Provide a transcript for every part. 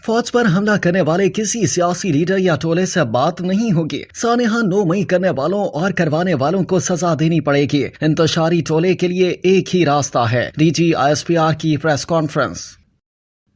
फौज पर हमला करने वाले किसी सियासी लीडर या टोले से बात नहीं होगी। सानेहा 9 मई करने वालों और करवाने वालों को सजा देनी पड़ेगी। इंतशारी टोले के लिए एक ही रास्ता है। डीजी ISPR की प्रेस कॉन्फ्रेंस।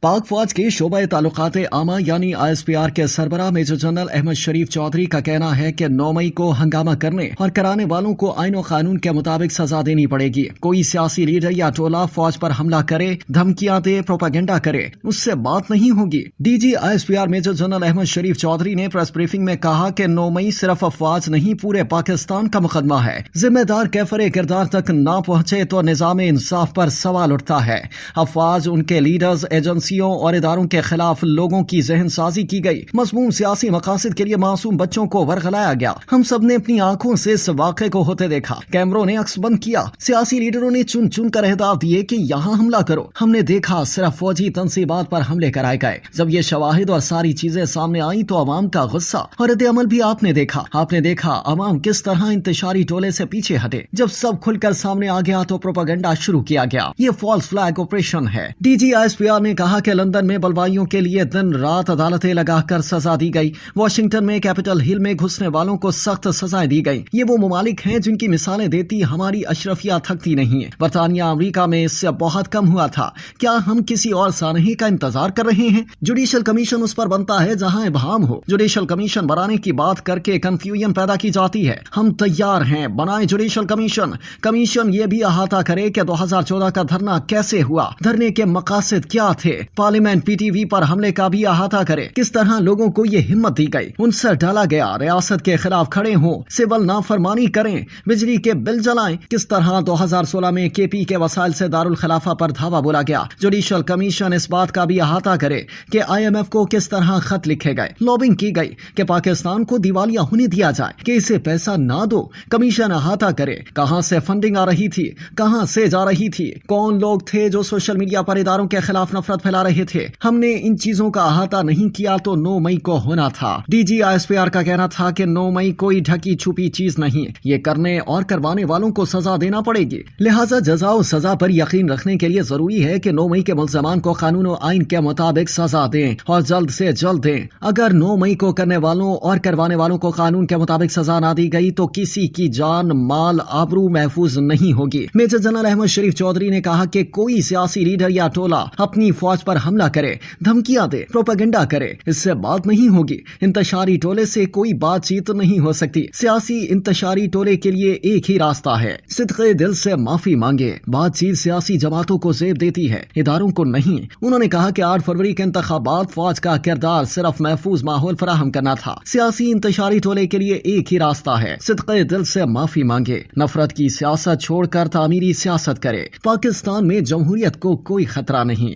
पाक फौज के शोबा ताल्लुकात आमा यानी ISPR के सरबराह मेजर जनरल अहमद शरीफ चौधरी का कहना है कि 9 मई को हंगामा करने और कराने वालों को आईन और कानून के मुताबिक सजा देनी पड़ेगी। कोई सियासी लीडर या टोला फौज पर हमला करे, धमकियां दे, प्रोपेगेंडा करे, उससे बात नहीं होगी। DG ISPR major general Ahmad Sharif Chaudhry ने प्रेस ब्रीफिंग में कहा कि 9 मई सिर्फ अफवाज नहीं पूरे पाकिस्तान का मुकदमा है। जिम्मेदार कैफरे किरदार तक ना पहुंचे तो निजाम इंसाफ पर सवाल उठता है। अफवाज, उनके लीडर्स, एजेंसी और इदारों के खिलाफ लोगों की जहन साजी की गई। मज़मूम सियासी मकासद के लिए मासूम बच्चों को वर्गलाया गया। हम सब ने अपनी आंखों से इस वाक़े को होते देखा। कैमरों ने अक्स बंद किया। सियासी लीडरों ने चुन चुन कर अहदाफ दिए कि यहाँ हमला करो। हमने देखा सिर्फ फौजी तनसीबात पर हमले कराए गए। जब ये शवाहिद और सारी चीजें सामने आई तो अवाम का गुस्सा और रद्द अमल भी आपने देखा अवाम किस तरह इंतशारी टोले से पीछे हटे। जब सब खुलकर सामने आ गया तो प्रोपेगेंडा शुरू किया गया। ये फॉल्स फ्लैग ऑपरेशन है। डीजी ISPR ने कहा कि लंदन में बलवाइयों के लिए दिन रात अदालतें लगाकर सजा दी गई। वाशिंगटन में कैपिटल हिल में घुसने वालों को सख्त सजाएं दी गई। ये वो ममालिक हैं जिनकी मिसालें देती हमारी अशरफिया थकती नहीं है। बरतानिया अमेरिका में इससे बहुत कम हुआ था। क्या हम किसी और सानही का इंतजार कर रहे हैं? जुडिशल कमीशन उस पर बनता है जहां इबहाम हो। जुडिशल कमीशन बनाने की बात करके कंफ्यूजन पैदा की जाती है। हम तैयार हैं, बनाए जुडिशल कमीशन। कमीशन ये भी अहाता करे कि 2014 का धरना कैसे हुआ, धरने के मकासद क्या थे। पार्लियामेंट PTV पर हमले का भी अहाता करे। किस तरह लोगों को ये हिम्मत दी गई, उनसे डाला गया। रियासत के खिलाफ खड़े हों, सिविल नाफरमानी करें, बिजली के बिल जलाएं। किस तरह 2016 में KP के वसाइल से दारुल खिलाफा पर धावा बोला गया। जुडिशल कमीशन इस बात का भी अहाता करे कि IMF को किस तरह खत लिखे गए, लॉबिंग की गई कि पाकिस्तान को दिवालिया होने दिया जाए, कि इसे पैसा ना दो। कमीशन अहाता करे कहां से फंडिंग आ रही थी, कहां से जा रही थी, कौन लोग थे जो सोशल मीडिया पर इदारों के खिलाफ नफरत फैला रहे थे। हमने इन चीजों का अहाता नहीं किया तो 9 मई को होना था। डीजी ISPR का कहना था कि 9 मई कोई ढकी छुपी चीज नहीं, ये करने और करवाने वालों को सजा देना पड़ेगी। लिहाजा जजा और सजा पर यकीन रखने के लिए जरूरी है कि 9 मई के मुल्ज़मान को कानून और आइन के मुताबिक सजा दें और जल्द से जल्द दें। अगर 9 मई को करने वालों और करवाने वालों को कानून के मुताबिक सजा ना दी गई तो किसी की जान, माल, आबरू महफूज नहीं होगी। मेजर जनरल अहमद शरीफ चौधरी ने कहा कि कोई सियासी लीडर या टोला अपनी फौज पर हमला करे, धमकियां दे, प्रोपेगेंडा करे, इससे बात नहीं होगी। इंतशारी टोले से कोई बातचीत नहीं हो सकती। सियासी इंतशारी टोले के लिए एक ही रास्ता है, सिद्क़े दिल से माफी मांगे। बातचीत सियासी जमातों को ज़ेब देती है, इदारों को नहीं। उन्होंने कहा कि 8 फरवरी के इंतखाबात फौज का किरदार सिर्फ महफूज माहौल फराहम करना था। सियासी इंतशारी टोले के लिए एक ही रास्ता है, सिद्क़े दिल से माफी मांगे। नफरत की सियासत छोड़कर तामीरी सियासत करे। पाकिस्तान में जमहूरियत को कोई खतरा नहीं।